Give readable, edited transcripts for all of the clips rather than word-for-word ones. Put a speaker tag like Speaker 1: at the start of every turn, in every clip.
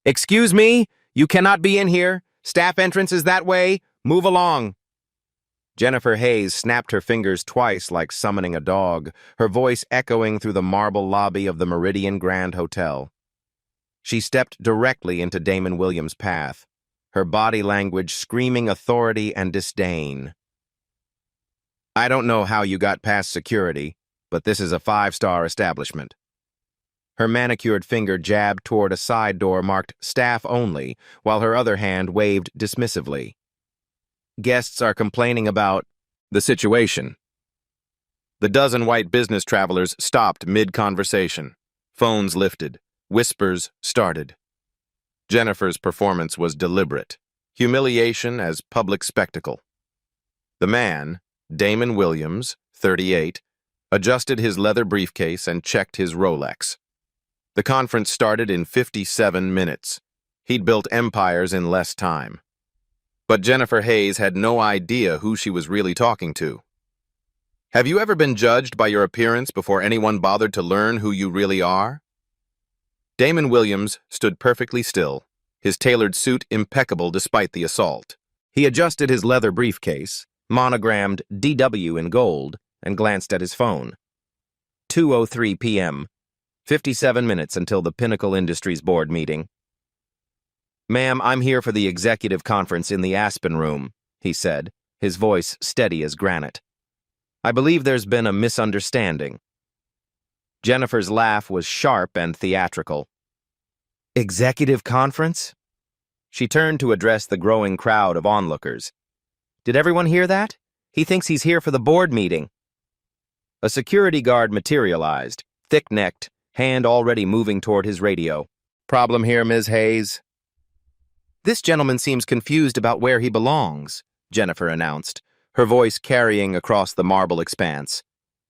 Speaker 1: Excuse me? You cannot be in here. Staff entrance is that way. Move along. Jennifer Hayes snapped her fingers twice like summoning a dog, her voice echoing through the marble lobby of the Meridian Grand Hotel. She stepped directly into Damon Williams' path, her body language screaming authority and disdain. I don't know how you got past security, but this is a 5-star establishment. Her manicured finger jabbed toward a side door marked staff only, while her other hand waved dismissively. Guests are complaining about the situation. The dozen white business travelers stopped mid-conversation. Phones lifted. Whispers started. Jennifer's performance was deliberate. Humiliation as public spectacle. The man, Damon Williams, 38, adjusted his leather briefcase and checked his Rolex. The conference started in 57 minutes. He'd built empires in less time. But Jennifer Hayes had no idea who she was really talking to. Have you ever been judged by your appearance before anyone bothered to learn who you really are? Damon Williams stood perfectly still, his tailored suit impeccable despite the assault. He adjusted his leather briefcase, monogrammed DW in gold, and glanced at his phone. 2:03 p.m., 57 minutes until the Pinnacle Industries Board meeting. Ma'am, I'm here for the executive conference in the Aspen Room, he said, his voice steady as granite. I believe there's been a misunderstanding. Jennifer's laugh was sharp and theatrical. Executive conference? She turned to address the growing crowd of onlookers. Did everyone hear that? He thinks he's here for the board meeting. A security guard materialized, thick-necked, hand already moving toward his radio. Problem here, Ms. Hayes? This gentleman seems confused about where he belongs, Jennifer announced, her voice carrying across the marble expanse.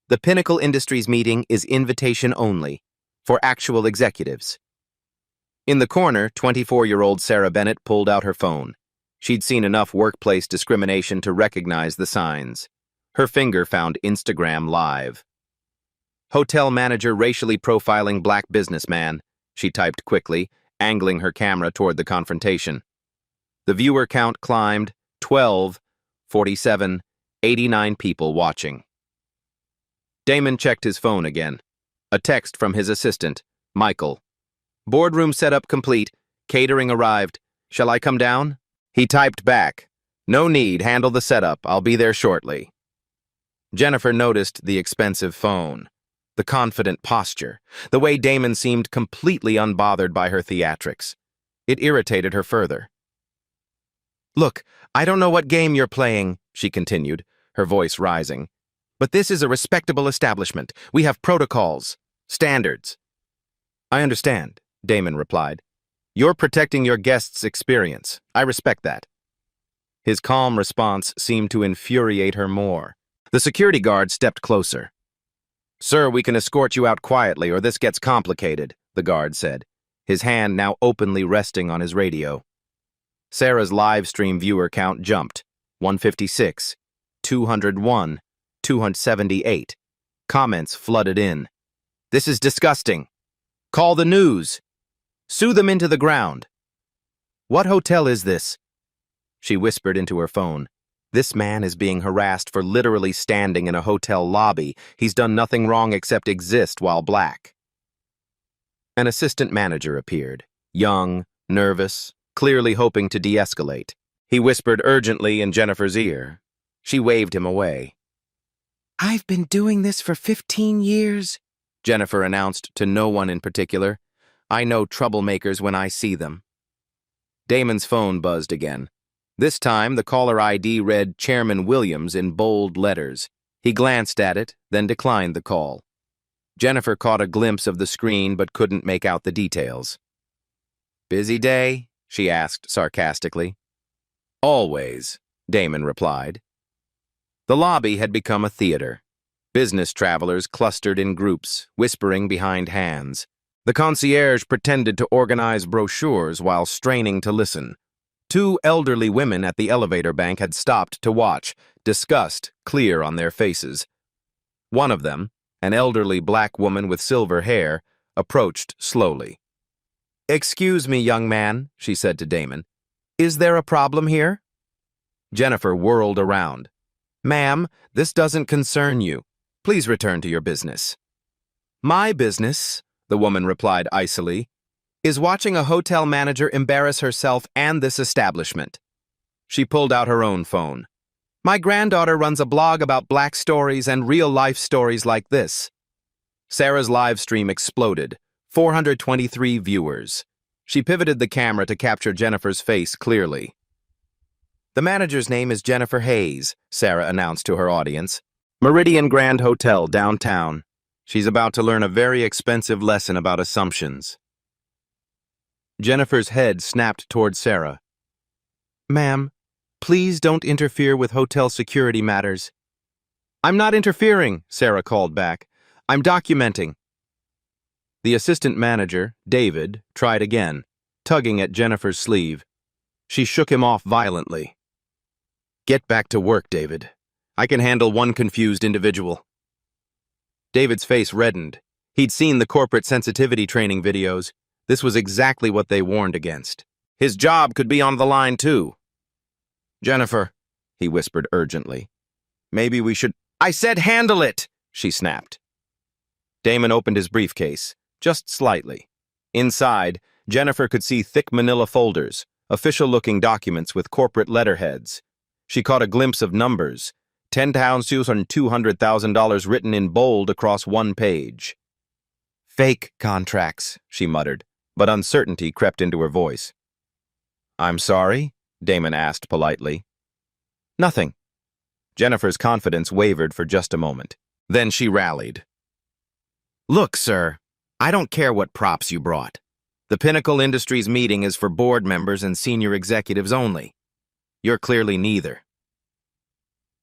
Speaker 1: The Pinnacle Industries meeting is invitation only, for actual executives. In the corner, 24-year-old Sarah Bennett pulled out her phone. She'd seen enough workplace discrimination to recognize the signs. Her finger found Instagram Live. Hotel manager racially profiling black businessman, she typed quickly, angling her camera toward the confrontation. The viewer count climbed, 12, 47, 89 people watching. Damon checked his phone again. A text from his assistant, Michael. Boardroom setup complete. Catering arrived. Shall I come down? He typed back. No need, handle the setup. I'll be there shortly. Jennifer noticed the expensive phone, the confident posture, the way Damon seemed completely unbothered by her theatrics. It irritated her further. Look, I don't know what game you're playing, she continued, her voice rising. But this is a respectable establishment. We have protocols, standards. I understand, Damon replied. You're protecting your guests' experience. I respect that. His calm response seemed to infuriate her more. The security guard stepped closer. Sir, we can escort you out quietly or this gets complicated, the guard said, his hand now openly resting on his radio. Sarah's live stream viewer count jumped. 156, 201, 278. Comments flooded in. This is disgusting. Call the news. Sue them into the ground. What hotel is this? She whispered into her phone. This man is being harassed for literally standing in a hotel lobby. He's done nothing wrong except exist while black. An assistant manager appeared, young, nervous, clearly hoping to de-escalate. He whispered urgently in Jennifer's ear. She waved him away. I've been doing this for 15 years, Jennifer announced to no one in particular. I know troublemakers when I see them. Damon's phone buzzed again. This time, the caller ID read Chairman Williams in bold letters. He glanced at it, then declined the call. Jennifer caught a glimpse of the screen but couldn't make out the details. Busy day? She asked sarcastically. Always, Damon replied. The lobby had become a theater. Business travelers clustered in groups, whispering behind hands. The concierge pretended to organize brochures while straining to listen. Two elderly women at the elevator bank had stopped to watch, disgust clear on their faces. One of them, an elderly black woman with silver hair, approached slowly. "Excuse me, young man," she said to Damon. "Is there a problem here?" Jennifer whirled around. "Ma'am, this doesn't concern you. Please return to your business." "My business," the woman replied icily, "is watching a hotel manager embarrass herself and this establishment." She pulled out her own phone. "My granddaughter runs a blog about black stories and real-life stories like this." Sarah's live stream exploded. 423 viewers. She pivoted the camera to capture Jennifer's face clearly. "The manager's name is Jennifer Hayes," Sarah announced to her audience. "Meridian Grand Hotel, downtown. She's about to learn a very expensive lesson about assumptions." Jennifer's head snapped toward Sarah. "Ma'am, please don't interfere with hotel security matters." "I'm not interfering," Sarah called back. "I'm documenting." The assistant manager, David, tried again, tugging at Jennifer's sleeve. She shook him off violently. "Get back to work, David. I can handle one confused individual." David's face reddened. He'd seen the corporate sensitivity training videos. This was exactly what they warned against. His job could be on the line, too. "Jennifer," he whispered urgently. "Maybe we should—" "I said handle it!" she snapped. Damon opened his briefcase, just slightly. Inside, Jennifer could see thick manila folders, official-looking documents with corporate letterheads. She caught a glimpse of numbers, $10,200,000 written in bold across one page. "Fake contracts," she muttered, but uncertainty crept into her voice. "I'm sorry?" Damon asked politely. "Nothing." Jennifer's confidence wavered for just a moment. Then she rallied. "Look, sir, I don't care what props you brought. The Pinnacle Industries meeting is for board members and senior executives only. You're clearly neither."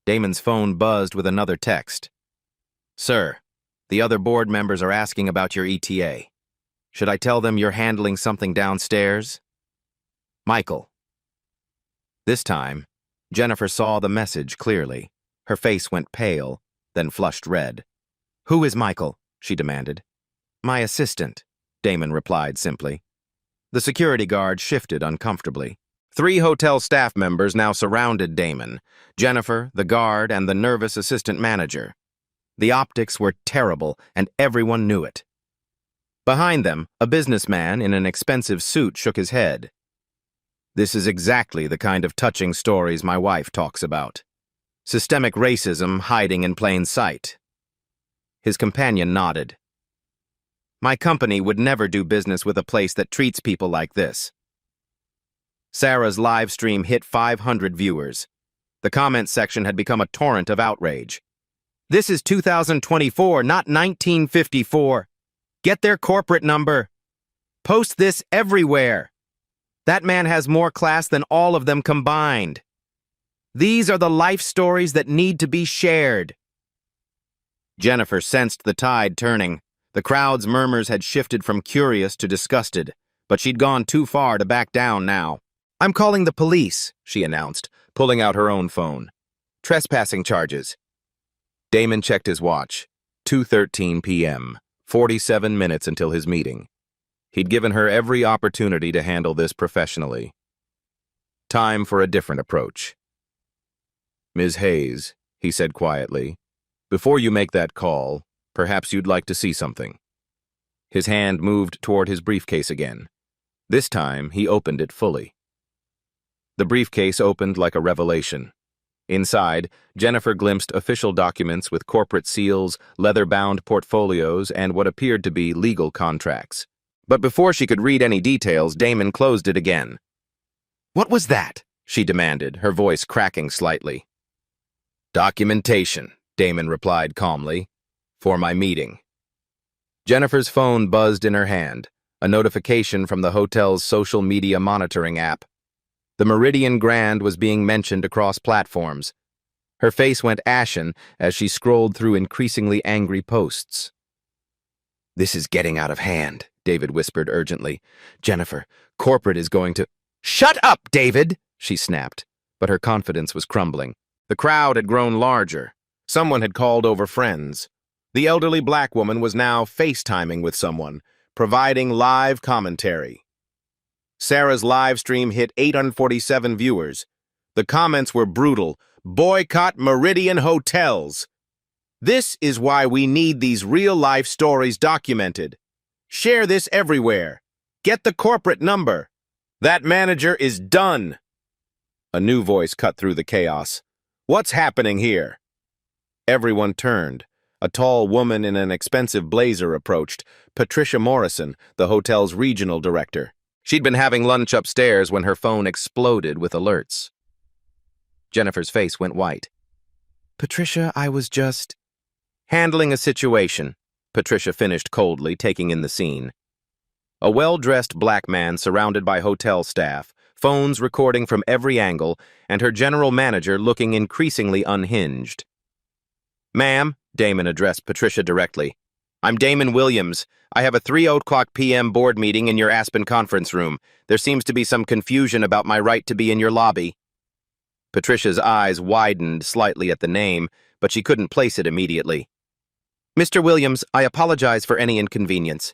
Speaker 1: Damon's phone buzzed with another text. "Sir, the other board members are asking about your ETA. Should I tell them you're handling something downstairs? Michael." This time, Jennifer saw the message clearly. Her face went pale, then flushed red. "Who is Michael?" she demanded. "My assistant," Damon replied simply. The security guard shifted uncomfortably. 3 hotel staff members now surrounded Damon: Jennifer, the guard, and the nervous assistant manager. The optics were terrible, and everyone knew it. Behind them, a businessman in an expensive suit shook his head. "This is exactly the kind of touching stories my wife talks about. Systemic racism hiding in plain sight." His companion nodded. "My company would never do business with a place that treats people like this." Sarah's live stream hit 500 viewers. The comment section had become a torrent of outrage. "This is 2024, not 1954. Get their corporate number. Post this everywhere. That man has more class than all of them combined. These are the life stories that need to be shared." Jennifer sensed the tide turning. The crowd's murmurs had shifted from curious to disgusted, but she'd gone too far to back down now. "I'm calling the police," she announced, pulling out her own phone. "Trespassing charges." Damon checked his watch. 2:13 p.m., 47 minutes until his meeting. He'd given her every opportunity to handle this professionally. Time for a different approach. "Ms. Hayes," he said quietly, "before you make that call, perhaps you'd like to see something." His hand moved toward his briefcase again. This time, he opened it fully. The briefcase opened like a revelation. Inside, Jennifer glimpsed official documents with corporate seals, leather-bound portfolios, and what appeared to be legal contracts. But before she could read any details, Damon closed it again. "What was that?" she demanded, her voice cracking slightly. "Documentation," Damon replied calmly, "for my meeting." Jennifer's phone buzzed in her hand, a notification from the hotel's social media monitoring app. The Meridian Grand was being mentioned across platforms. Her face went ashen as she scrolled through increasingly angry posts. "This is getting out of hand," David whispered urgently. "Jennifer, corporate is going to—" "Shut up, David!" she snapped, but her confidence was crumbling. The crowd had grown larger. Someone had called over friends. The elderly black woman was now FaceTiming with someone, providing live commentary. Sarah's live stream hit 847 viewers. The comments were brutal. Boycott Meridian hotels. This is why we need these real-life stories documented. Share this everywhere. Get the corporate number. That manager is done. A new voice cut through the chaos. What's happening here? Everyone turned. A tall woman in an expensive blazer approached, Patricia Morrison, the hotel's regional director. She'd been having lunch upstairs when her phone exploded with alerts. Jennifer's face went white. Patricia, I was just handling a situation, Patricia finished coldly, taking in the scene. A well-dressed black man surrounded by hotel staff, phones recording from every angle, and her general manager looking increasingly unhinged. Ma'am, Damon addressed Patricia directly. I'm Damon Williams. I have a 3:00 p.m. board meeting in your Aspen conference room. There seems to be some confusion about my right to be in your lobby. Patricia's eyes widened slightly at the name, but she couldn't place it immediately. Mr. Williams, I apologize for any inconvenience.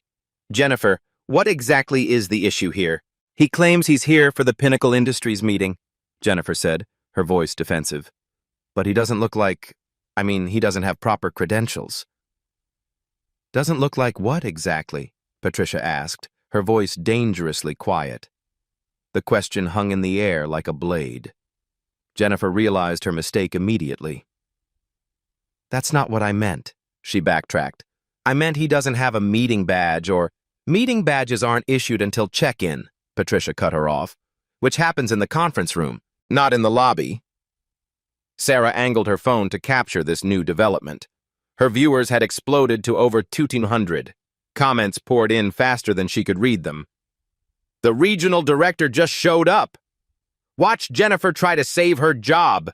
Speaker 1: Jennifer, what exactly is the issue here? He claims he's here for the Pinnacle Industries meeting, Jennifer said, her voice defensive. But he doesn't look like... he doesn't have proper credentials. Doesn't look like what exactly? Patricia asked, her voice dangerously quiet. The question hung in the air like a blade. Jennifer realized her mistake immediately. That's not what I meant, she backtracked. I meant he doesn't have a meeting badge or... Meeting badges aren't issued until check-in, Patricia cut her off, which happens in the conference room, not in the lobby. Sarah angled her phone to capture this new development. Her viewers had exploded to over 200. Comments poured in faster than she could read them. The regional director just showed up. Watch Jennifer try to save her job.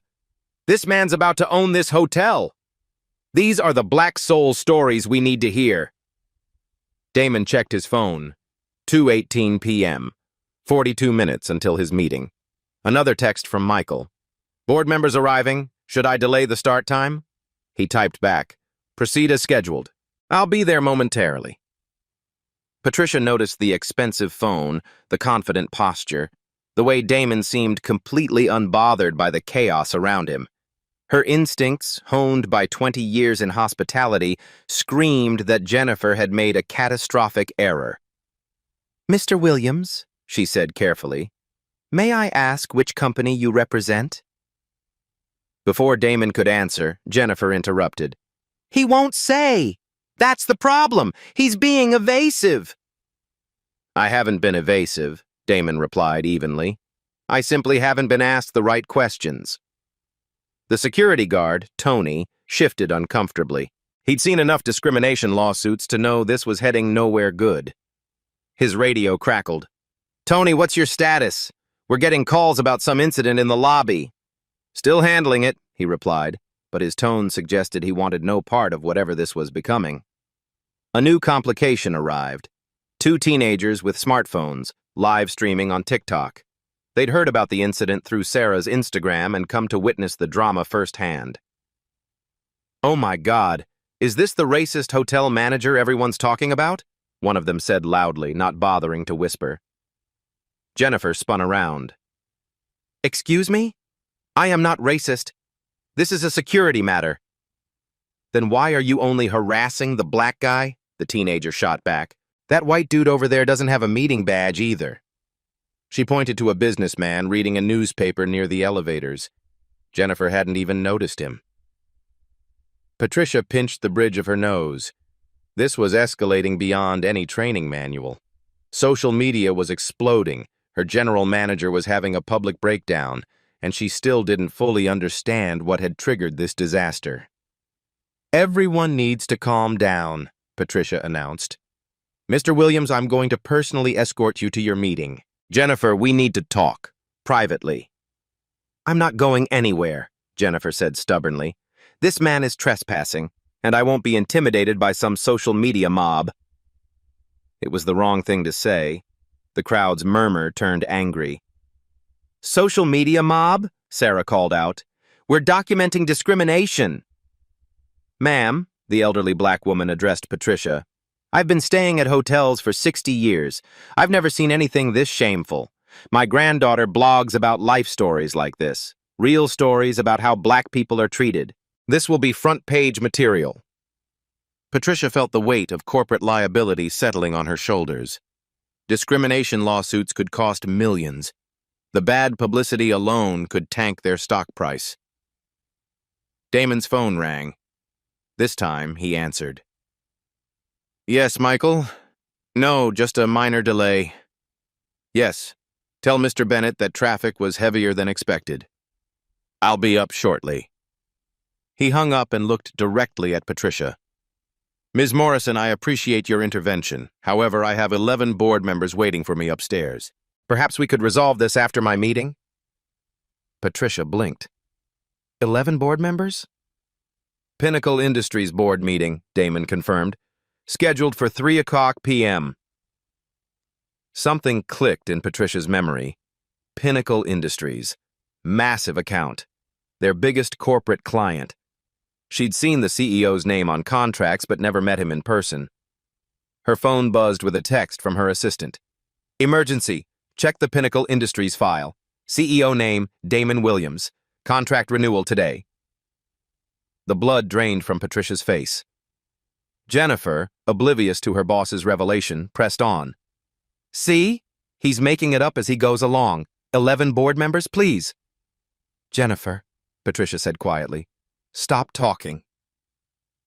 Speaker 1: This man's about to own this hotel. These are the black soul stories we need to hear. Damon checked his phone. 2:18 p.m. 42 minutes until his meeting. Another text from Michael. Board members arriving. Should I delay the start time? He typed back. Proceed as scheduled. I'll be there momentarily. Patricia noticed the expensive phone, the confident posture, the way Damon seemed completely unbothered by the chaos around him. Her instincts, honed by 20 years in hospitality, screamed that Jennifer had made a catastrophic error. Mr. Williams, she said carefully, may I ask which company you represent? Before Damon could answer, Jennifer interrupted. He won't say. That's the problem. He's being evasive. I haven't been evasive, Damon replied evenly. I simply haven't been asked the right questions. The security guard, Tony, shifted uncomfortably. He'd seen enough discrimination lawsuits to know this was heading nowhere good. His radio crackled. Tony, what's your status? We're getting calls about some incident in the lobby. Still handling it, he replied, but his tone suggested he wanted no part of whatever this was becoming. A new complication arrived. 2 teenagers with smartphones, live streaming on TikTok. They'd heard about the incident through Sarah's Instagram and come to witness the drama firsthand. Oh my God, is this the racist hotel manager everyone's talking about? One of them said loudly, not bothering to whisper. Jennifer spun around. Excuse me? I am not racist. This is a security matter. Then why are you only harassing the black guy? The teenager shot back. That white dude over there doesn't have a meeting badge either. She pointed to a businessman reading a newspaper near the elevators. Jennifer hadn't even noticed him. Patricia pinched the bridge of her nose. This was escalating beyond any training manual. Social media was exploding. Her general manager was having a public breakdown, and she still didn't fully understand what had triggered this disaster. Everyone needs to calm down, Patricia announced. Mr. Williams, I'm going to personally escort you to your meeting. Jennifer, we need to talk, privately. I'm not going anywhere, Jennifer said stubbornly. This man is trespassing, and I won't be intimidated by some social media mob. It was the wrong thing to say. The crowd's murmur turned angry. Social media mob? Sarah called out. We're documenting discrimination. Ma'am, the elderly black woman addressed Patricia. I've been staying at hotels for 60 years. I've never seen anything this shameful. My granddaughter blogs about life stories like this. Real stories about how black people are treated. This will be front-page material. Patricia felt the weight of corporate liability settling on her shoulders. Discrimination lawsuits could cost millions. The bad publicity alone could tank their stock price. Damon's phone rang. This time, he answered. Yes, Michael. No, just a minor delay. Yes, tell Mr. Bennett that traffic was heavier than expected. I'll be up shortly. He hung up and looked directly at Patricia. Ms. Morrison, I appreciate your intervention. However, I have 11 board members waiting for me upstairs. Perhaps we could resolve this after my meeting? Patricia blinked. 11 board members? Pinnacle Industries board meeting, Damon confirmed. Scheduled for 3:00 p.m. Something clicked in Patricia's memory. Pinnacle Industries. Massive account. Their biggest corporate client. She'd seen the CEO's name on contracts but never met him in person. Her phone buzzed with a text from her assistant. Emergency. Check the Pinnacle Industries file. CEO name, Damon Williams. Contract renewal today. The blood drained from Patricia's face. Jennifer, oblivious to her boss's revelation, pressed on. See? He's making it up as he goes along. 11 board members, please. Jennifer, Patricia said quietly, stop talking.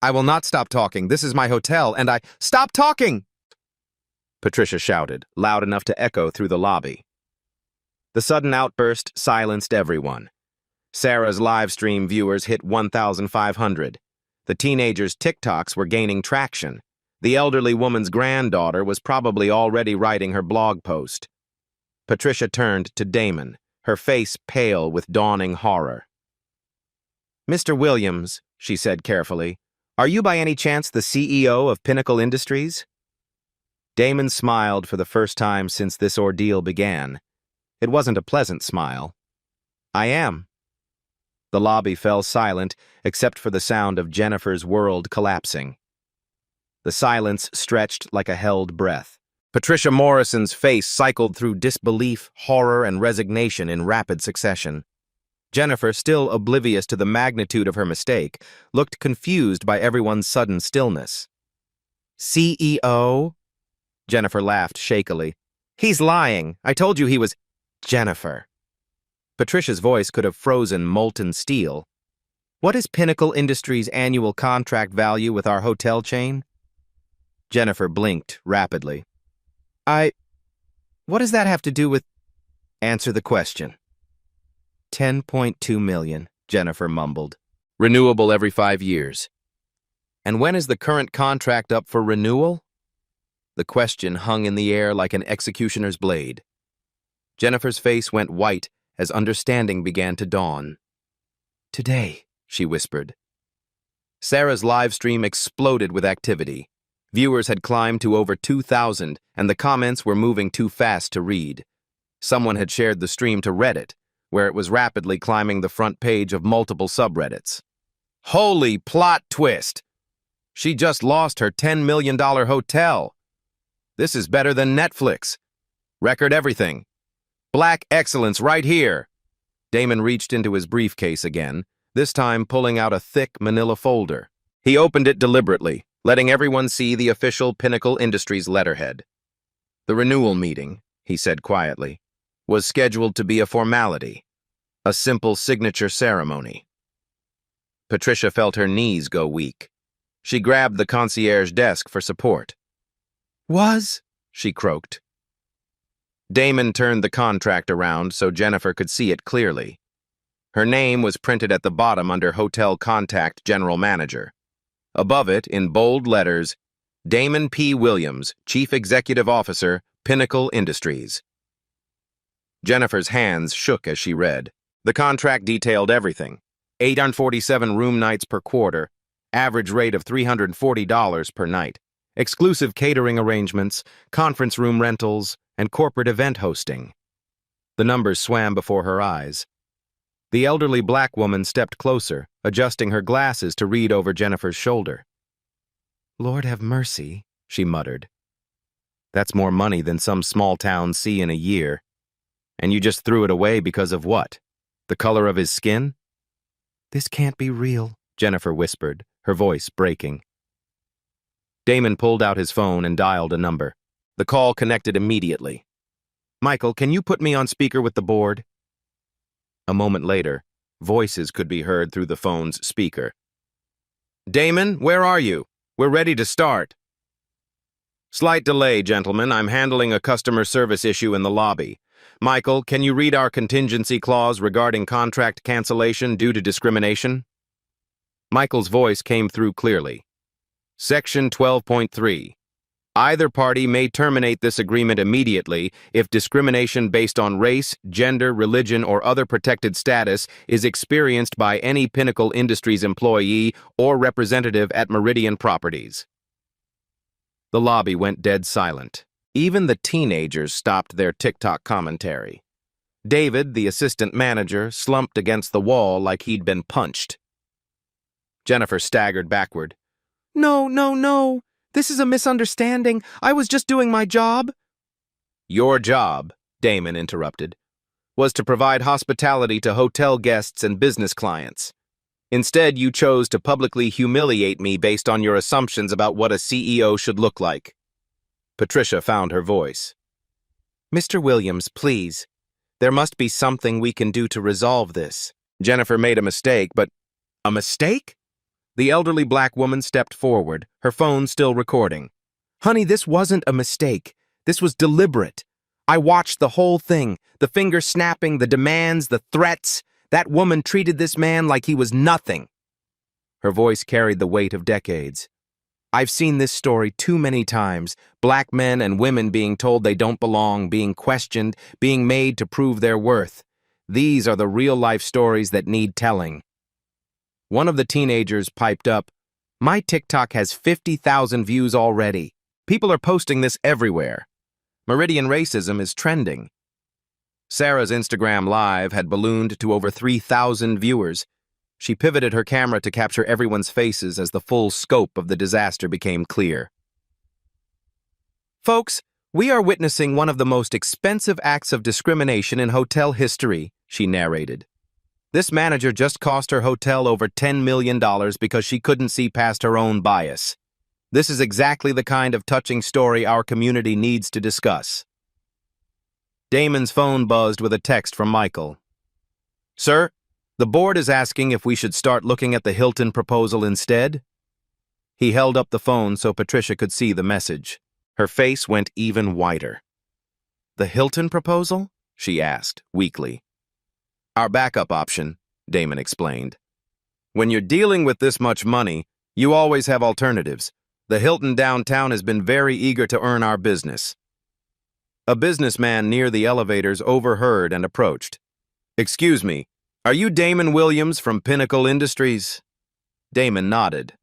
Speaker 1: I will not stop talking. This is my hotel, and I— Stop talking! Patricia shouted, loud enough to echo through the lobby. The sudden outburst silenced everyone. Sarah's live stream viewers hit 1,500. The teenagers' TikToks were gaining traction. The elderly woman's granddaughter was probably already writing her blog post. Patricia turned to Damon, her face pale with dawning horror. Mr. Williams, she said carefully, are you by any chance the CEO of Pinnacle Industries? Damon smiled for the first time since this ordeal began. It wasn't a pleasant smile. I am. The lobby fell silent, except for the sound of Jennifer's world collapsing. The silence stretched like a held breath. Patricia Morrison's face cycled through disbelief, horror, and resignation in rapid succession. Jennifer, still oblivious to the magnitude of her mistake, looked confused by everyone's sudden stillness. CEO? Jennifer laughed shakily. He's lying. I told you he was— Jennifer. Patricia's voice could have frozen molten steel. What is Pinnacle Industries' annual contract value with our hotel chain? Jennifer blinked rapidly. What does that have to do with— Answer the question. 10.2 million, Jennifer mumbled. Renewable every 5 years. And when is the current contract up for renewal? The question hung in the air like an executioner's blade. Jennifer's face went white as understanding began to dawn. Today, she whispered. Sarah's live stream exploded with activity. Viewers had climbed to over 2,000, and the comments were moving too fast to read. Someone had shared the stream to Reddit, where it was rapidly climbing the front page of multiple subreddits. Holy plot twist! She just lost her $10 million hotel. This is better than Netflix. Record everything. Black excellence right here. Damon reached into his briefcase again, this time pulling out a thick manila folder. He opened it deliberately, letting everyone see the official Pinnacle Industries letterhead. The renewal meeting, he said quietly, was scheduled to be a formality, a simple signature ceremony. Patricia felt her knees go weak. She grabbed the concierge desk for support. Was? She croaked. Damon turned the contract around so Jennifer could see it clearly. Her name was printed at the bottom under Hotel Contact General Manager. Above it, in bold letters, Damon P. Williams, Chief Executive Officer, Pinnacle Industries. Jennifer's hands shook as she read. The contract detailed everything. 847 room nights per quarter, average rate of $340 per night, exclusive catering arrangements, conference room rentals, and corporate event hosting. The numbers swam before her eyes. The elderly black woman stepped closer, adjusting her glasses to read over Jennifer's shoulder. Lord have mercy, she muttered. That's more money than some small towns see in a year. And you just threw it away because of what? The color of his skin? This can't be real, Jennifer whispered, her voice breaking. Damon pulled out his phone and dialed a number. The call connected immediately. Michael, can you put me on speaker with the board? A moment later, voices could be heard through the phone's speaker. Damon, where are you? We're ready to start. Slight delay, gentlemen. I'm handling a customer service issue in the lobby. Michael, can you read our contingency clause regarding contract cancellation due to discrimination? Michael's voice came through clearly. Section 12.3. Either party may terminate this agreement immediately if discrimination based on race, gender, religion, or other protected status is experienced by any Pinnacle Industries employee or representative at Meridian Properties. The lobby went dead silent. Even the teenagers stopped their TikTok commentary. David, the assistant manager, slumped against the wall like he'd been punched. Jennifer staggered backward. No, no, no. This is a misunderstanding. I was just doing my job. Your job, Damon interrupted, was to provide hospitality to hotel guests and business clients. Instead, you chose to publicly humiliate me based on your assumptions about what a CEO should look like. Patricia found her voice. Mr. Williams, please. There must be something we can do to resolve this. Jennifer made a mistake, but... A mistake? The elderly black woman stepped forward, her phone still recording. Honey, this wasn't a mistake. This was deliberate. I watched the whole thing, the finger snapping, the demands, the threats. That woman treated this man like he was nothing. Her voice carried the weight of decades. I've seen this story too many times, black men and women being told they don't belong, being questioned, being made to prove their worth. These are the real-life stories that need telling. One of the teenagers piped up, My TikTok has 50,000 views already. People are posting this everywhere. Meridian racism is trending. Sarah's Instagram Live had ballooned to over 3,000 viewers. She pivoted her camera to capture everyone's faces as the full scope of the disaster became clear. Folks, we are witnessing one of the most expensive acts of discrimination in hotel history, she narrated. This manager just cost her hotel over $10 million because she couldn't see past her own bias. This is exactly the kind of touching story our community needs to discuss. Damon's phone buzzed with a text from Michael. Sir, the board is asking if we should start looking at the Hilton proposal instead. He held up the phone so Patricia could see the message. Her face went even whiter. The Hilton proposal? She asked, weakly. Our backup option, Damon explained. When you're dealing with this much money, you always have alternatives. The Hilton downtown has been very eager to earn our business. A businessman near the elevators overheard and approached. Excuse me, are you Damon Williams from Pinnacle Industries? Damon nodded.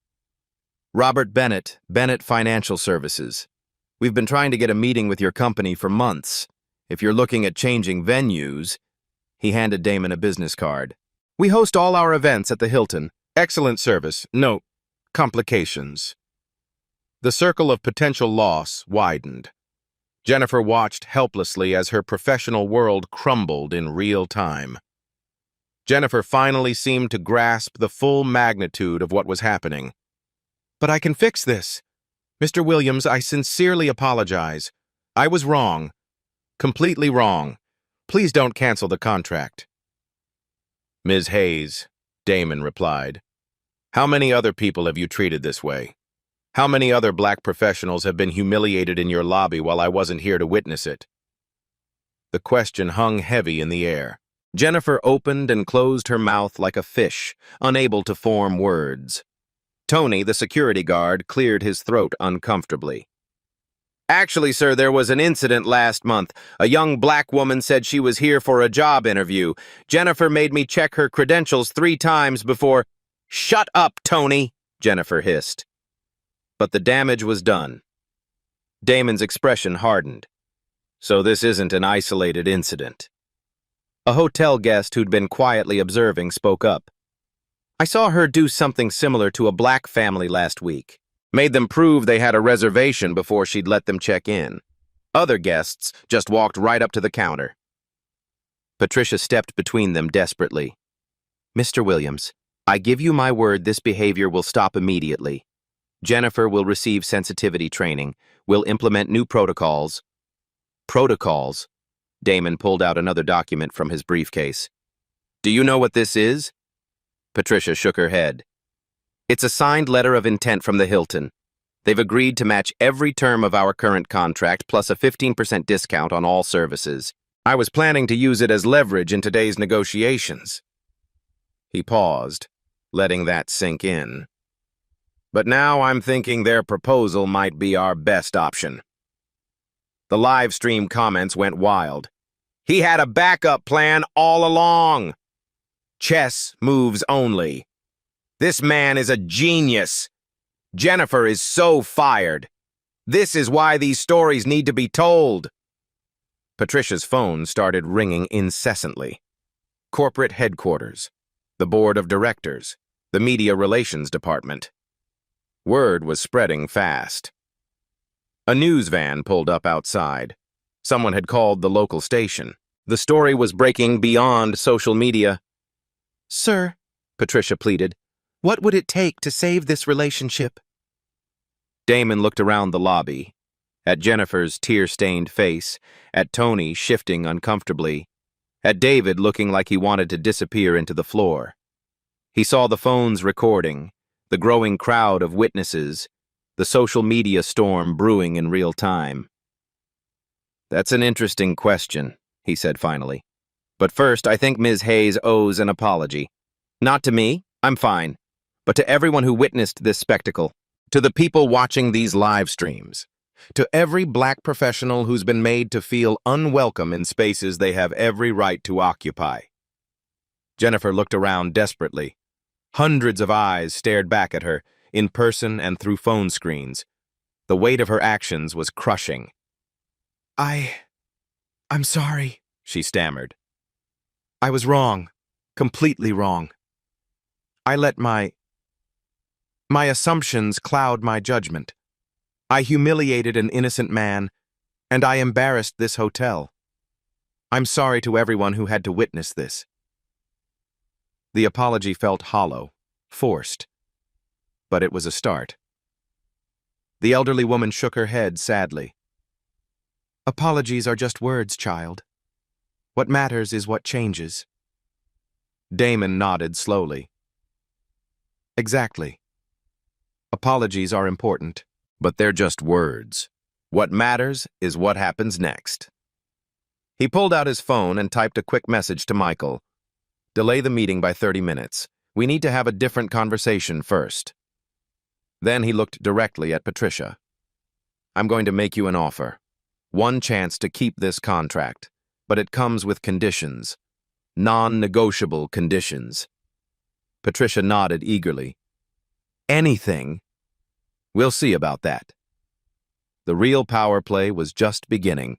Speaker 1: Robert Bennett, Bennett Financial Services. We've been trying to get a meeting with your company for months. If you're looking at changing venues... He handed Damon a business card. We host all our events at the Hilton. Excellent service. No complications. The circle of potential loss widened. Jennifer watched helplessly as her professional world crumbled in real time. Jennifer finally seemed to grasp the full magnitude of what was happening. But I can fix this. Mr. Williams, I sincerely apologize. I was wrong. Completely wrong. Please don't cancel the contract. Ms. Hayes, Damon replied. How many other people have you treated this way? How many other black professionals have been humiliated in your lobby while I wasn't here to witness it? The question hung heavy in the air. Jennifer opened and closed her mouth like a fish, unable to form words. Tony, the security guard, cleared his throat uncomfortably. Actually, sir, there was an incident last month. A young black woman said she was here for a job interview. Jennifer made me check her credentials 3 times before... Shut up, Tony, Jennifer hissed. But the damage was done. Damon's expression hardened. So this isn't an isolated incident. A hotel guest who'd been quietly observing spoke up. I saw her do something similar to a black family last week. Made them prove they had a reservation before she'd let them check in. Other guests just walked right up to the counter. Patricia stepped between them desperately. "Mr. Williams, I give you my word this behavior will stop immediately. Jennifer will receive sensitivity training. We'll implement new protocols." Protocols? Damon pulled out another document from his briefcase. "Do you know what this is?" Patricia shook her head. "It's a signed letter of intent from the Hilton. They've agreed to match every term of our current contract plus a 15% discount on all services. I was planning to use it as leverage in today's negotiations." He paused, letting that sink in. "But now I'm thinking their proposal might be our best option." The live stream comments went wild. "He had a backup plan all along. Chess moves only. This man is a genius. Jennifer is so fired. This is why these stories need to be told." Patricia's phone started ringing incessantly. Corporate headquarters, the board of directors, the media relations department. Word was spreading fast. A news van pulled up outside. Someone had called the local station. The story was breaking beyond social media. "Sir," Patricia pleaded, "what would it take to save this relationship?" Damon looked around the lobby, at Jennifer's tear-stained face, at Tony shifting uncomfortably, at David looking like he wanted to disappear into the floor. He saw the phones recording, the growing crowd of witnesses, the social media storm brewing in real time. "That's an interesting question," he said finally. "But first, I think Ms. Hayes owes an apology. Not to me, I'm fine, but to everyone who witnessed this spectacle, to the people watching these live streams, to every black professional who's been made to feel unwelcome in spaces they have every right to occupy." Jennifer looked around desperately. Hundreds of eyes stared back at her, in person and through phone screens. The weight of her actions was crushing. I'm sorry," she stammered. "I was wrong, completely wrong. I let my assumptions cloud my judgment. I humiliated an innocent man, and I embarrassed this hotel. I'm sorry to everyone who had to witness this." The apology felt hollow, forced, but it was a start. The elderly woman shook her head sadly. "Apologies are just words, child. What matters is what changes." Damon nodded slowly. "Exactly. Apologies are important, but they're just words. What matters is what happens next." He pulled out his phone and typed a quick message to Michael. "Delay the meeting by 30 minutes. We need to have a different conversation first." Then he looked directly at Patricia. "I'm going to make you an offer. One chance to keep this contract, but it comes with conditions. Non-negotiable conditions." Patricia nodded eagerly. "Anything? We'll see about that." The real power play was just beginning.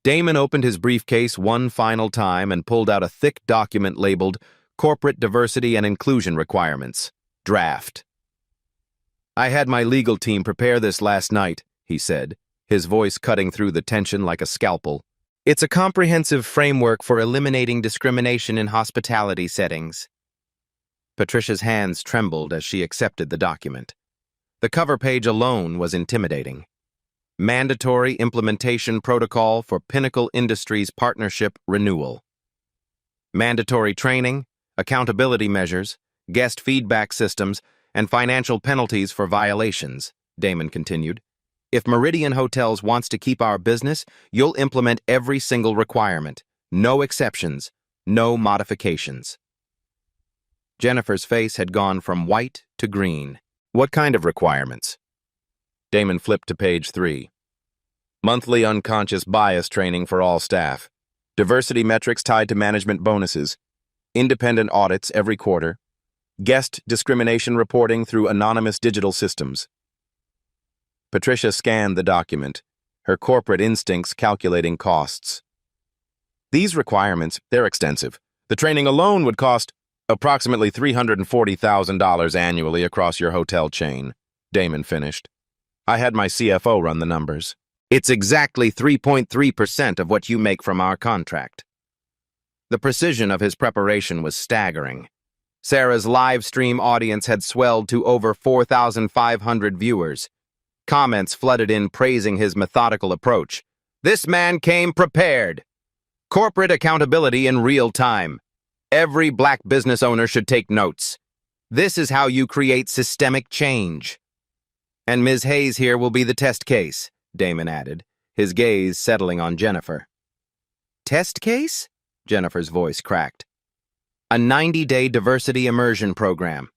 Speaker 1: Damon opened his briefcase one final time and pulled out a thick document labeled Corporate Diversity and Inclusion Requirements, Draft. "I had my legal team prepare this last night," he said, his voice cutting through the tension like a scalpel. "It's a comprehensive framework for eliminating discrimination in hospitality settings." Patricia's hands trembled as she accepted the document. The cover page alone was intimidating. Mandatory Implementation Protocol for Pinnacle Industries Partnership Renewal. Mandatory training, accountability measures, guest feedback systems, and financial penalties for violations, Damon continued. "If Meridian Hotels wants to keep our business, you'll implement every single requirement. No exceptions, no modifications." Jennifer's face had gone from white to green. "What kind of requirements?" Damon flipped to page 3. "Monthly unconscious bias training for all staff. Diversity metrics tied to management bonuses. Independent audits every quarter. Guest discrimination reporting through anonymous digital systems." Patricia scanned the document, her corporate instincts calculating costs. "These requirements, they're extensive. The training alone would cost approximately $340,000 annually across your hotel chain. Damon finished. I had my CFO run the numbers. It's exactly 3.3% of what you make from our contract. The precision of his preparation was staggering. Sarah's live stream audience had swelled to over 4,500 viewers. Comments flooded in praising his methodical approach. This man came prepared. Corporate accountability in real time. Every black business owner should take notes. This is how you create systemic change. And Ms. Hayes here will be the test case, Damon added, his gaze settling on Jennifer. Test case? Jennifer's voice cracked. A 90-day diversity immersion program.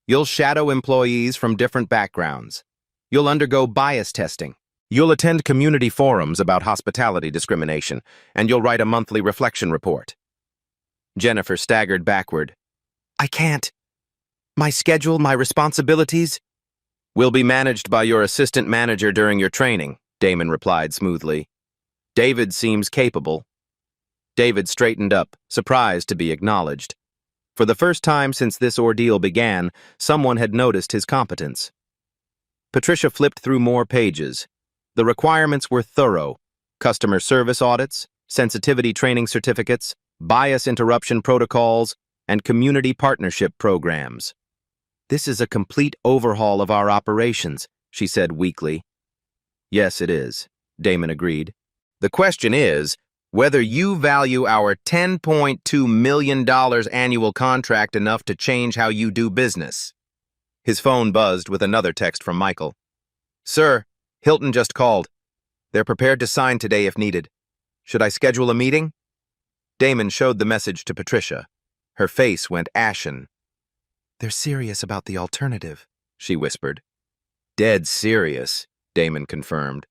Speaker 1: You'll shadow employees from different backgrounds. You'll undergo bias testing. You'll attend community forums about hospitality discrimination, and you'll write a monthly reflection report. Jennifer staggered backward. I can't. My schedule, my responsibilities? Will be managed by your assistant manager during your training, Damon replied smoothly. David seems capable. David straightened up, surprised to be acknowledged. For the first time since this ordeal began, someone had noticed his competence. Patricia flipped through more pages. The requirements were thorough. Customer service audits, sensitivity training certificates, bias interruption protocols, and community partnership programs. This is a complete overhaul of our operations, she said weakly. Yes, it is, Damon agreed. The question is whether you value our $10.2 million annual contract enough to change how you do business. His phone buzzed with another text from Michael. Sir, Hilton just called. They're prepared to sign today if needed. Should I schedule a meeting? Damon showed the message to Patricia. Her face went ashen. They're serious about the alternative, she whispered. Dead serious, Damon confirmed.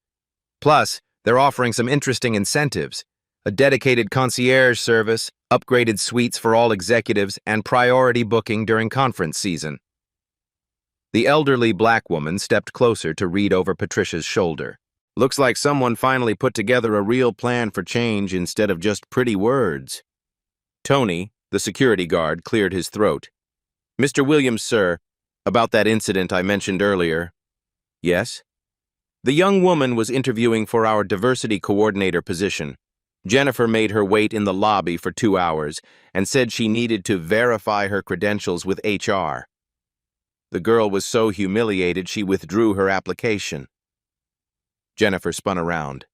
Speaker 1: Plus, they're offering some interesting incentives. A dedicated concierge service, upgraded suites for all executives, and priority booking during conference season. The elderly black woman stepped closer to read over Patricia's shoulder. Looks like someone finally put together a real plan for change instead of just pretty words. Tony, the security guard, cleared his throat. Mr. Williams, sir, about that incident I mentioned earlier. Yes? The young woman was interviewing for our diversity coordinator position. Jennifer made her wait in the lobby for 2 hours and said she needed to verify her credentials with HR. The girl was so humiliated she withdrew her application. Jennifer spun around.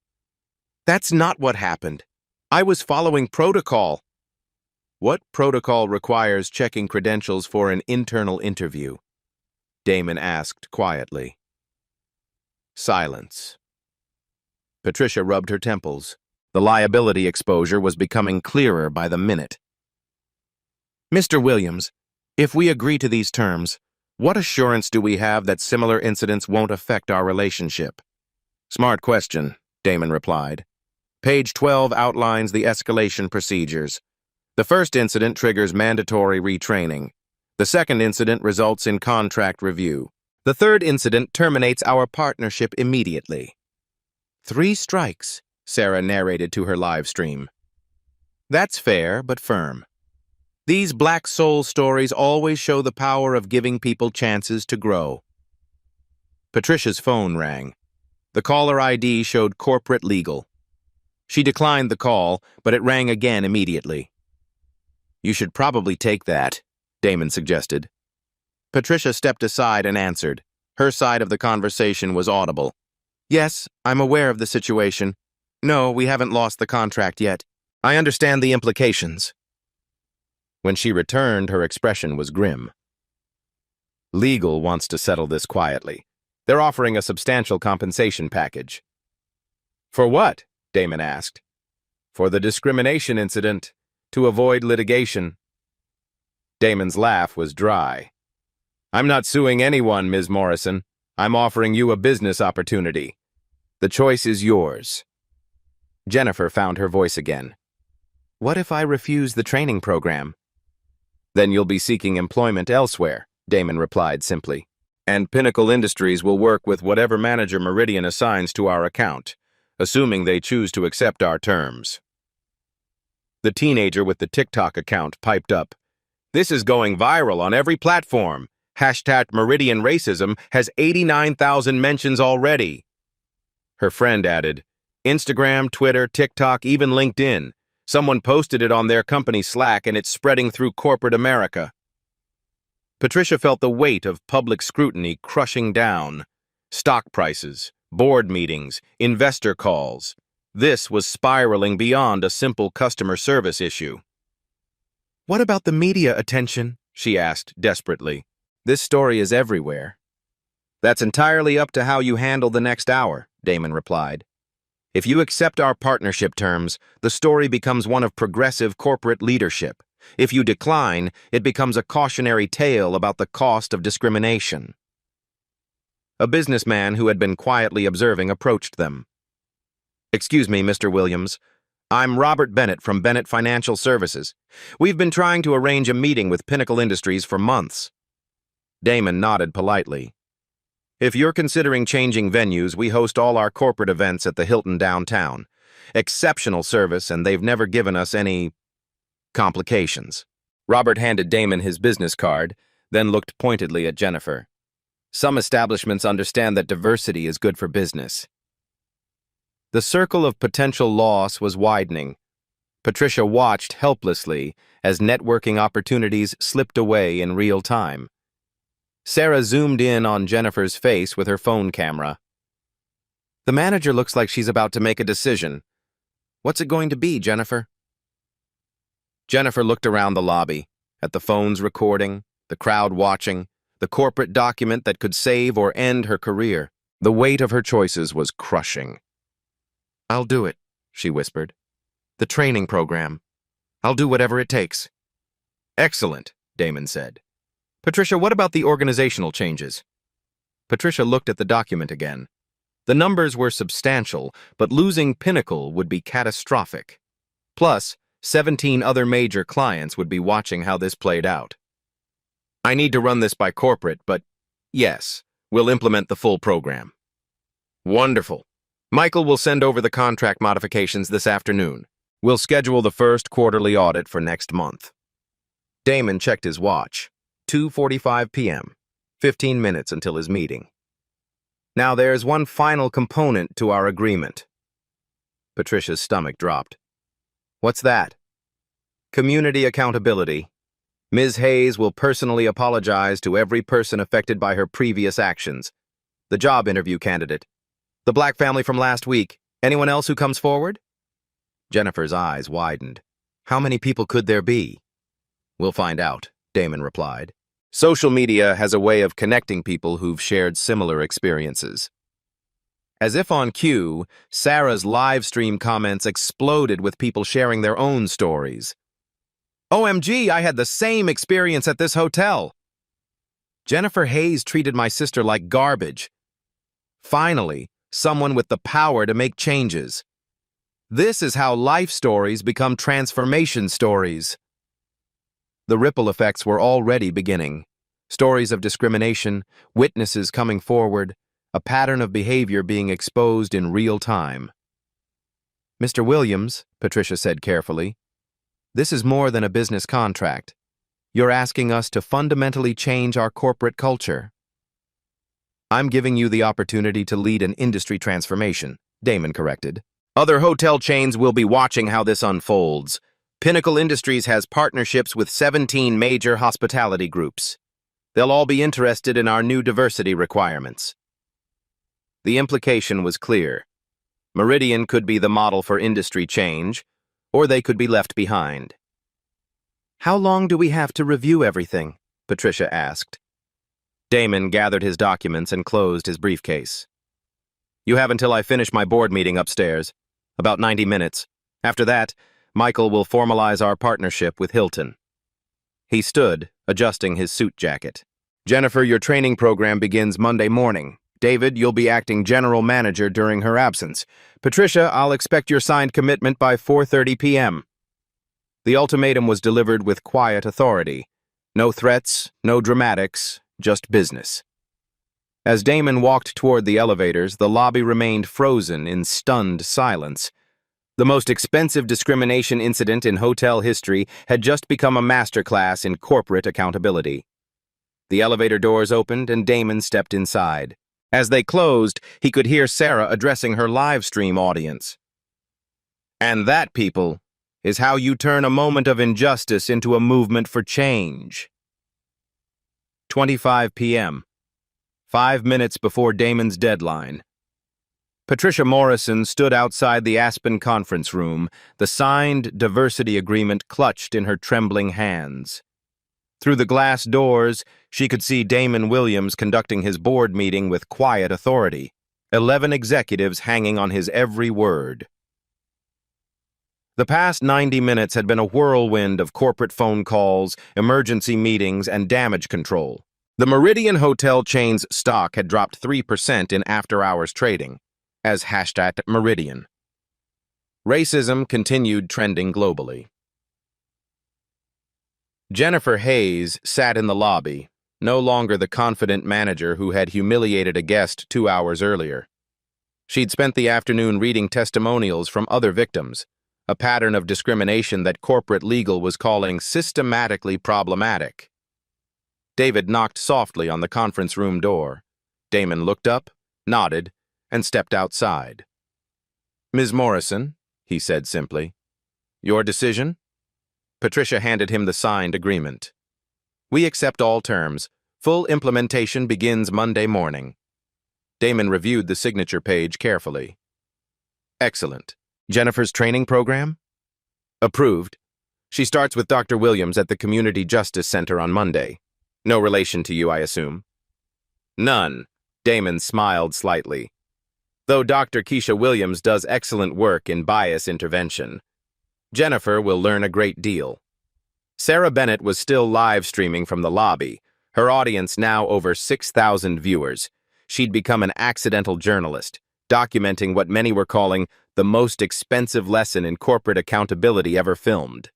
Speaker 1: That's not what happened. I was following protocol. What protocol requires checking credentials for an internal interview? Damon asked quietly. Silence. Patricia rubbed her temples. The liability exposure was becoming clearer by the minute. Mr. Williams, if we agree to these terms, what assurance do we have that similar incidents won't affect our relationship? Smart question, Damon replied. Page 12 outlines the escalation procedures. The first incident triggers mandatory retraining. The second incident results in contract review. The third incident terminates our partnership immediately. 3 strikes, Sarah narrated to her live stream. That's fair, but firm. These black soul stories always show the power of giving people chances to grow. Patricia's phone rang. The caller ID showed corporate legal. She declined the call, but it rang again immediately. You should probably take that, Damon suggested. Patricia stepped aside and answered. Her side of the conversation was audible. Yes, I'm aware of the situation. No, we haven't lost the contract yet. I understand the implications. When she returned, her expression was grim. Legal wants to settle this quietly. They're offering a substantial compensation package. For what? Damon asked. For the discrimination incident, to avoid litigation. Damon's laugh was dry. I'm not suing anyone, Ms. Morrison. I'm offering you a business opportunity. The choice is yours. Jennifer found her voice again. What if I refuse the training program? Then you'll be seeking employment elsewhere, Damon replied simply. And Pinnacle Industries will work with whatever manager Meridian assigns to our account, assuming they choose to accept our terms. The teenager with the TikTok account piped up. This is going viral on every platform. Hashtag Meridian Racism has 89,000 mentions already. Her friend added, Instagram, Twitter, TikTok, even LinkedIn. Someone posted it on their company Slack and it's spreading through corporate America. Patricia felt the weight of public scrutiny crushing down. Stock prices, board meetings, investor calls. This was spiraling beyond a simple customer service issue. What about the media attention? She asked desperately. This story is everywhere. That's entirely up to how you handle the next hour, Damon replied. If you accept our partnership terms, the story becomes one of progressive corporate leadership. If you decline, it becomes a cautionary tale about the cost of discrimination. A businessman who had been quietly observing approached them. Excuse me, Mr. Williams. I'm Robert Bennett from Bennett Financial Services. We've been trying to arrange a meeting with Pinnacle Industries for months. Damon nodded politely. If you're considering changing venues, we host all our corporate events at the Hilton downtown. Exceptional service, and they've never given us any complications. Robert handed Damon his business card, then looked pointedly at Jennifer. Some establishments understand that diversity is good for business. The circle of potential loss was widening. Patricia watched helplessly as networking opportunities slipped away in real time. Sarah zoomed in on Jennifer's face with her phone camera. The manager looks like she's about to make a decision. What's it going to be, Jennifer? Jennifer looked around the lobby, at the phones recording, the crowd watching, the corporate document that could save or end her career. The weight of her choices was crushing. I'll do it, she whispered. The training program. I'll do whatever it takes. Excellent, Damon said. Patricia, what about the organizational changes? Patricia looked at the document again. The numbers were substantial, but losing Pinnacle would be catastrophic. Plus, 17 other major clients would be watching how this played out. I need to run this by corporate, but yes, we'll implement the full program. Wonderful. Michael will send over the contract modifications this afternoon. We'll schedule the first quarterly audit for next month. Damon checked his watch. 2:45 p.m., 15 minutes until his meeting. Now there's one final component to our agreement. Patricia's stomach dropped. What's that? Community accountability. Ms. Hayes will personally apologize to every person affected by her previous actions. The job interview candidate. The black family from last week. Anyone else who comes forward? Jennifer's eyes widened. How many people could there be? We'll find out, Damon replied. Social media has a way of connecting people who've shared similar experiences. As if on cue, Sarah's live stream comments exploded with people sharing their own stories. OMG, I had the same experience at this hotel. Jennifer Hayes treated my sister like garbage. Finally, someone with the power to make changes. This is how life stories become transformation stories. The ripple effects were already beginning. Stories of discrimination, witnesses coming forward, a pattern of behavior being exposed in real time. Mr. Williams, Patricia said carefully, this is more than a business contract. You're asking us to fundamentally change our corporate culture. I'm giving you the opportunity to lead an industry transformation, Damon corrected. Other hotel chains will be watching how this unfolds. Pinnacle Industries has partnerships with 17 major hospitality groups. They'll all be interested in our new diversity requirements. The implication was clear. Meridian could be the model for industry change, or they could be left behind. How long do we have to review everything? Patricia asked. Damon gathered his documents and closed his briefcase. You have until I finish my board meeting upstairs. About 90 minutes. After that, Michael will formalize our partnership with Hilton. He stood, adjusting his suit jacket. Jennifer, your training program begins Monday morning. David, you'll be acting general manager during her absence. Patricia, I'll expect your signed commitment by 4:30 p.m. The ultimatum was delivered with quiet authority. No threats, no dramatics, just business. As Damon walked toward the elevators, the lobby remained frozen in stunned silence. The most expensive discrimination incident in hotel history had just become a masterclass in corporate accountability. The elevator doors opened and Damon stepped inside. As they closed, he could hear Sarah addressing her live stream audience. And that, people, is how you turn a moment of injustice into a movement for change. 25 p.m., 5 minutes before Damon's deadline. Patricia Morrison stood outside the Aspen conference room, the signed diversity agreement clutched in her trembling hands. Through the glass doors, she could see Damon Williams conducting his board meeting with quiet authority, 11 executives hanging on his every word. The past 90 minutes had been a whirlwind of corporate phone calls, emergency meetings, and damage control. The Meridian hotel chain's stock had dropped 3% in after-hours trading, as hashtag Meridian. Racism continued trending globally. Jennifer Hayes sat in the lobby, no longer the confident manager who had humiliated a guest 2 hours earlier. She'd spent the afternoon reading testimonials from other victims, a pattern of discrimination that corporate legal was calling systematically problematic. David knocked softly on the conference room door. Damon looked up, nodded, and stepped outside. "Ms. Morrison," he said simply, "your decision?" Patricia handed him the signed agreement. "We accept all terms. Full implementation begins Monday morning." Damon reviewed the signature page carefully. "Excellent. Jennifer's training program?" "Approved. She starts with Dr. Williams at the Community Justice Center on Monday. No relation to you, I assume?" "None." Damon smiled slightly. "Though Dr. Keisha Williams does excellent work in bias intervention. Jennifer will learn a great deal." Sarah Bennett was still live streaming from the lobby, her audience now over 6,000 viewers. She'd become an accidental journalist, documenting what many were calling the most expensive lesson in corporate accountability ever filmed.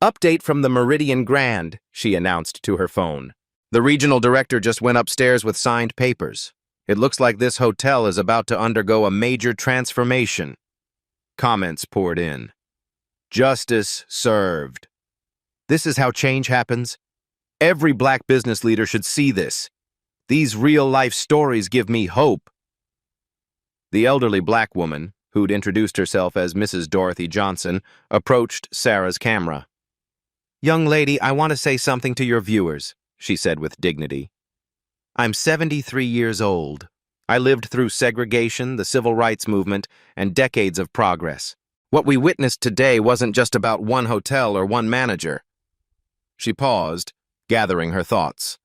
Speaker 1: "Update from the Meridian Grand," she announced to her phone. "The regional director just went upstairs with signed papers. It looks like this hotel is about to undergo a major transformation." Comments poured in. "Justice served. This is how change happens. Every black business leader should see this. These real-life stories give me hope." The elderly black woman, who'd introduced herself as Mrs. Dorothy Johnson, approached Sarah's camera. "Young lady, I want to say something to your viewers," she said with dignity. "I'm 73 years old. I lived through segregation, the civil rights movement, and decades of progress. What we witnessed today wasn't just about one hotel or one manager." She paused, gathering her thoughts.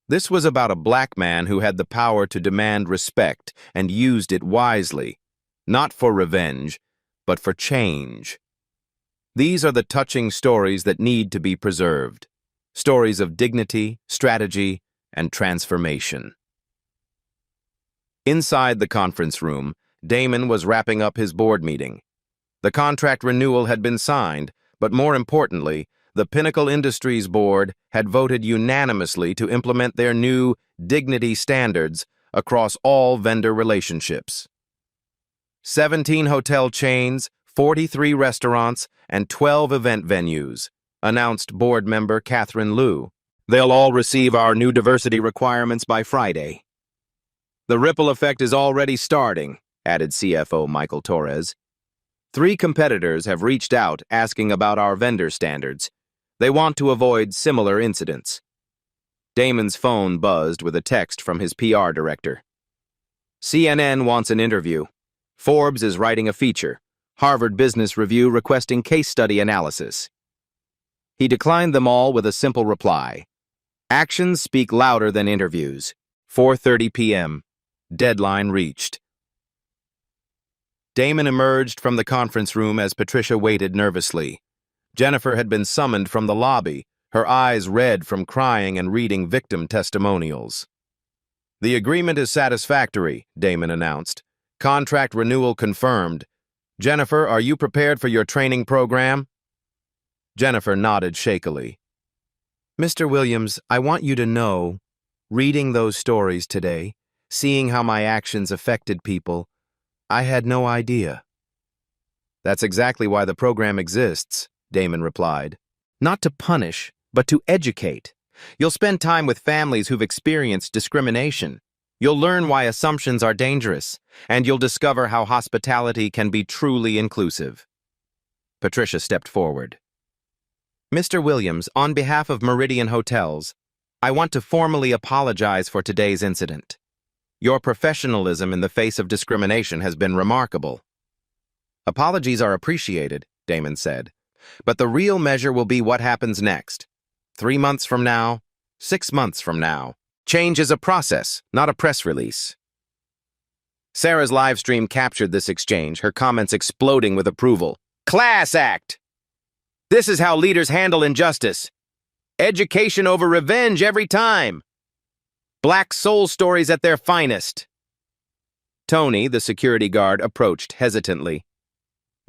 Speaker 1: This was about a black man who had the power to demand respect and used it wisely, not for revenge, but for change. These are the touching stories that need to be preserved. Stories of dignity, strategy, and transformation. Inside the conference room, Damon was wrapping up his board meeting. The contract renewal had been signed, but more importantly, the Pinnacle Industries Board had voted unanimously to implement their new dignity standards across all vendor relationships. 17 hotel chains, 43 restaurants, and 12 event venues, announced board member Catherine Liu. They'll all receive our new diversity requirements by Friday. The ripple effect is already starting, added CFO Michael Torres. 3 competitors have reached out asking about our vendor standards. They want to avoid similar incidents. Damon's phone buzzed with a text from his PR director. CNN wants an interview. Forbes is writing a feature. Harvard Business Review requesting case study analysis. He declined them all with a simple reply. Actions speak louder than interviews. 4:30 p.m. Deadline reached. Damon emerged from the conference room as Patricia waited nervously. Jennifer had been summoned from the lobby, her eyes red from crying and reading victim testimonials. "The agreement is satisfactory," Damon announced. "Contract renewal confirmed. Jennifer, are you prepared for your training program?" Jennifer nodded shakily. "Mr. Williams, I want you to know, reading those stories today, seeing how my actions affected people, I had no idea." "That's exactly why the program exists," Damon replied. "Not to punish, but to educate," You'll spend time with families who've experienced discrimination. You'll learn why assumptions are dangerous, and you'll discover how hospitality can be truly inclusive. Patricia stepped forward. Mr. Williams, on behalf of Meridian Hotels, I want to formally apologize for today's incident. Your professionalism in the face of discrimination has been remarkable. Apologies are appreciated, Damon said, but the real measure will be what happens next. 3 months from now, 6 months from now. Change is a process, not a press release. Sarah's live stream captured this exchange, her comments exploding with approval. Class act! This is how leaders handle injustice. Education over revenge every time. Black soul stories at their finest. Tony, the security guard, approached hesitantly.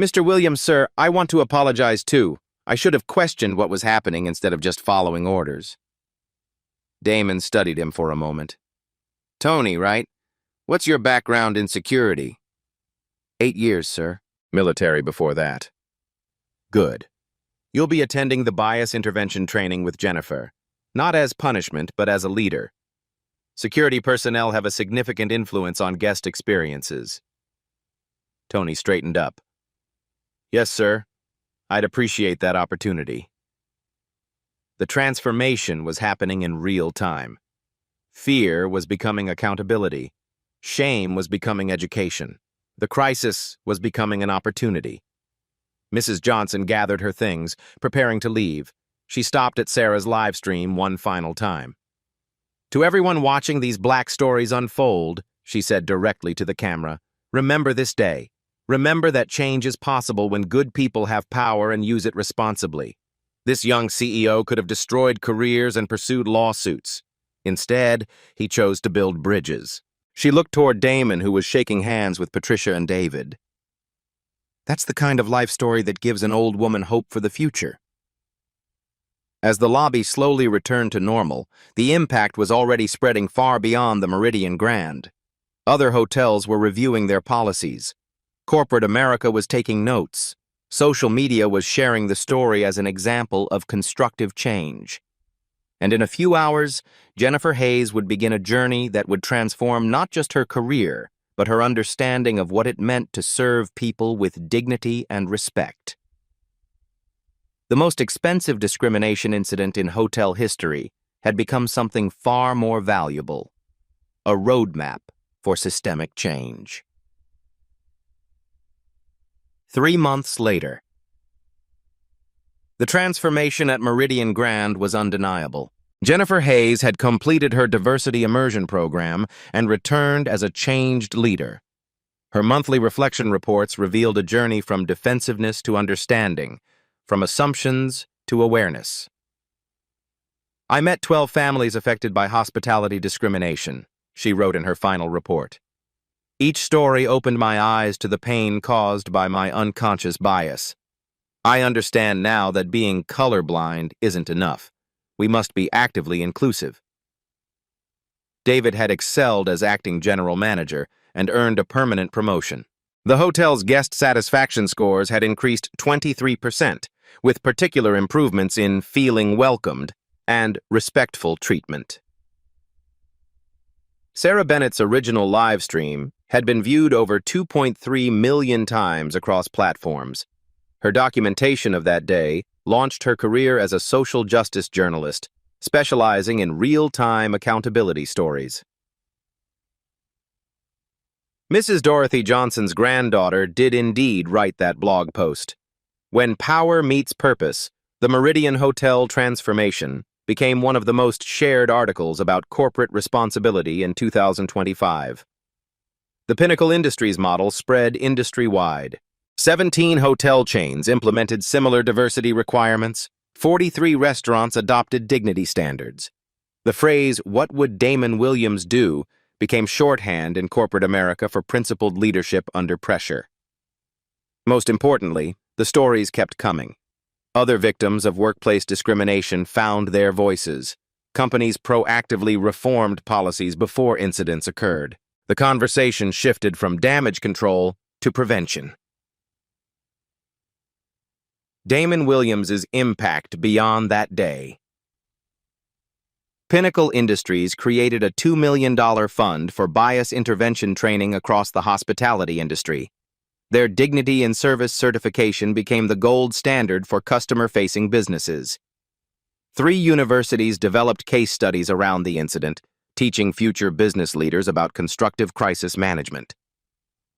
Speaker 1: Mr. Williams, sir, I want to apologize too. I should have questioned what was happening instead of just following orders. Damon studied him for a moment. Tony, right? What's your background in security? 8 years, sir. Military before that. Good. You'll be attending the bias intervention training with Jennifer, not as punishment, but as a leader. Security personnel have a significant influence on guest experiences. Tony straightened up. Yes, sir. I'd appreciate that opportunity. The transformation was happening in real time. Fear was becoming accountability. Shame was becoming education. The crisis was becoming an opportunity. Mrs. Johnson gathered her things, preparing to leave. She stopped at Sarah's live stream one final time. To everyone watching these black stories unfold, she said directly to the camera, remember this day. Remember that change is possible when good people have power and use it responsibly. This young CEO could have destroyed careers and pursued lawsuits. Instead, he chose to build bridges. She looked toward Damon, who was shaking hands with Patricia and David. That's the kind of life story that gives an old woman hope for the future. As the lobby slowly returned to normal, the impact was already spreading far beyond the Meridian Grand. Other hotels were reviewing their policies. Corporate America was taking notes. Social media was sharing the story as an example of constructive change. And in a few hours, Jennifer Hayes would begin a journey that would transform not just her career, but her understanding of what it meant to serve people with dignity and respect. The most expensive discrimination incident in hotel history had become something far more valuable, a roadmap for systemic change. 3 months later. The transformation at Meridian Grand was undeniable. Jennifer Hayes had completed her diversity immersion program and returned as a changed leader. Her monthly reflection reports revealed a journey from defensiveness to understanding, from assumptions to awareness. I met 12 families affected by hospitality discrimination, she wrote in her final report. Each story opened my eyes to the pain caused by my unconscious bias. I understand now that being colorblind isn't enough. We must be actively inclusive. David had excelled as acting general manager and earned a permanent promotion. The hotel's guest satisfaction scores had increased 23%, with particular improvements in feeling welcomed and respectful treatment. Sarah Bennett's original live stream had been viewed over 2.3 million times across platforms. Her documentation of that day launched her career as a social justice journalist, specializing in real-time accountability stories. Mrs. Dorothy Johnson's granddaughter did indeed write that blog post. When power meets purpose, the Meridian Hotel transformation became one of the most shared articles about corporate responsibility in 2025. The Pinnacle Industries model spread industry-wide. 17 hotel chains implemented similar diversity requirements. 43 restaurants adopted dignity standards. The phrase, "What would Damon Williams do?" became shorthand in corporate America for principled leadership under pressure. Most importantly, the stories kept coming. Other victims of workplace discrimination found their voices. Companies proactively reformed policies before incidents occurred. The conversation shifted from damage control to prevention. Damon Williams's impact beyond that day. Pinnacle Industries created a $2 million fund for bias intervention training across the hospitality industry. Their Dignity in Service certification became the gold standard for customer-facing businesses. 3 universities developed case studies around the incident, teaching future business leaders about constructive crisis management.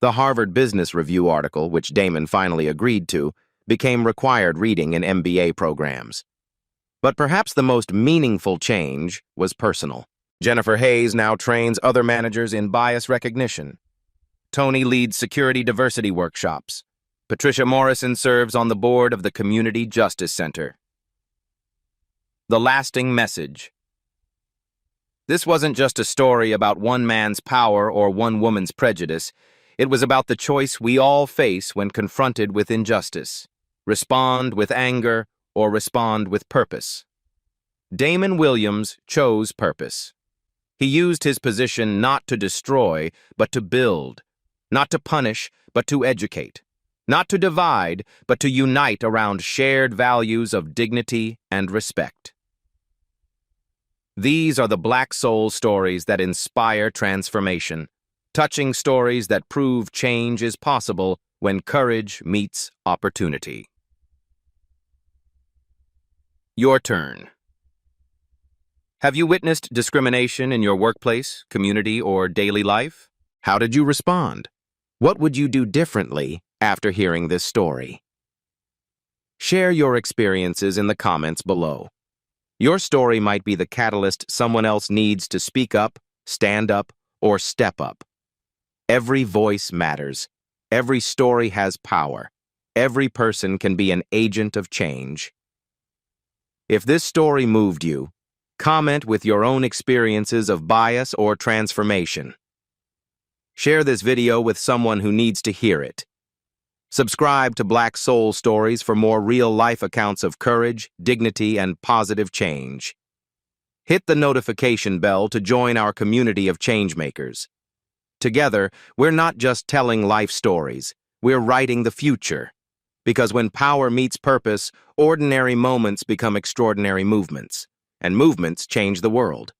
Speaker 1: The Harvard Business Review article, which Damon finally agreed to, became required reading in MBA programs. But perhaps the most meaningful change was personal. Jennifer Hayes now trains other managers in bias recognition. Tony leads security diversity workshops. Patricia Morrison serves on the board of the Community Justice Center. The lasting message. This wasn't just a story about one man's power or one woman's prejudice. It was about the choice we all face when confronted with injustice. Respond with anger or respond with purpose. Damon Williams chose purpose. He used his position not to destroy, but to build. Not to punish, but to educate. Not to divide, but to unite around shared values of dignity and respect. These are the Black soul stories that inspire transformation, touching stories that prove change is possible when courage meets opportunity. Your turn. Have you witnessed discrimination in your workplace, community, or daily life? How did you respond? What would you do differently after hearing this story? Share your experiences in the comments below. Your story might be the catalyst someone else needs to speak up, stand up, or step up. Every voice matters. Every story has power. Every person can be an agent of change. If this story moved you, comment with your own experiences of bias or transformation. Share this video with someone who needs to hear it. Subscribe to Black Soul Stories for more real-life accounts of courage, dignity, and positive change. Hit the notification bell to join our community of changemakers. Together, we're not just telling life stories, we're writing the future. Because when power meets purpose, ordinary moments become extraordinary movements, and movements change the world.